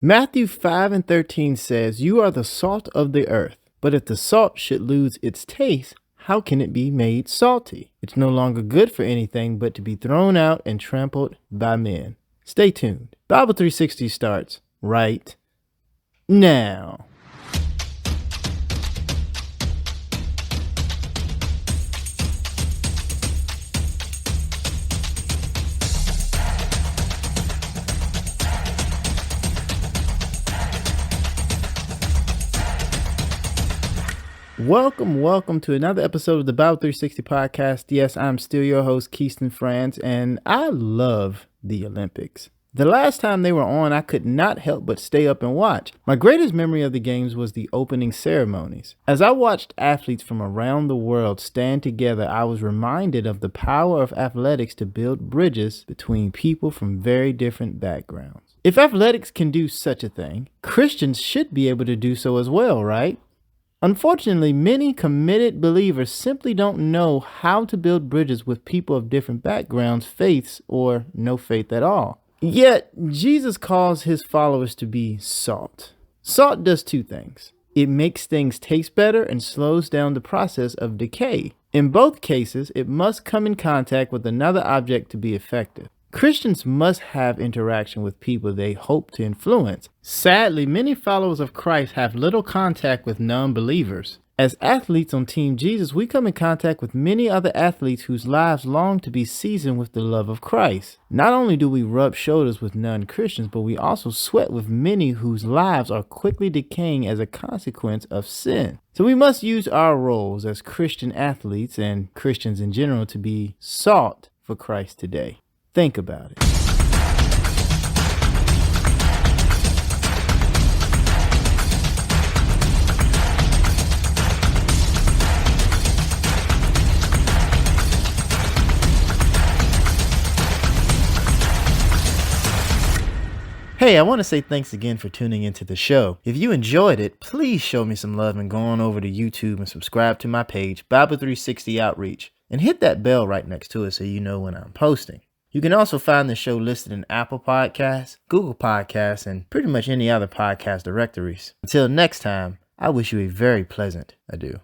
Matthew 5:13 says, "You are the salt of the earth, but if the salt should lose its taste, how can it be made salty? It's no longer good for anything but to be thrown out and trampled by men." Stay tuned. Bible 360 starts right now. Welcome to another episode of the Bible 360 podcast. Yes, I'm still your host, Keaston Franz, and I love the Olympics. The last time they were on, I could not help but stay up and watch. My greatest memory of the games was the opening ceremonies. As I watched athletes from around the world stand together, I was reminded of the power of athletics to build bridges between people from very different backgrounds. If athletics can do such a thing, Christians should be able to do so as well, right? Unfortunately, many committed believers simply don't know how to build bridges with people of different backgrounds, faiths, or no faith at all. Yet, Jesus calls his followers to be salt. Salt does two things. It makes things taste better and slows down the process of decay. In both cases, it must come in contact with another object to be effective. Christians must have interaction with people they hope to influence. Sadly, many followers of Christ have little contact with non-believers. As athletes on Team Jesus, we come in contact with many other athletes whose lives long to be seasoned with the love of Christ. Not only do we rub shoulders with non-Christians, but we also sweat with many whose lives are quickly decaying as a consequence of sin. So we must use our roles as Christian athletes and Christians in general to be salt for Christ today. Think about it. Hey, I want to say thanks again for tuning into the show. If you enjoyed it, please show me some love and go on over to YouTube and subscribe to my page, Bible 360 Outreach, and hit that bell right next to it so you know when I'm posting. You can also find the show listed in Apple Podcasts, Google Podcasts, and pretty much any other podcast directories. Until next time, I wish you a very pleasant adieu.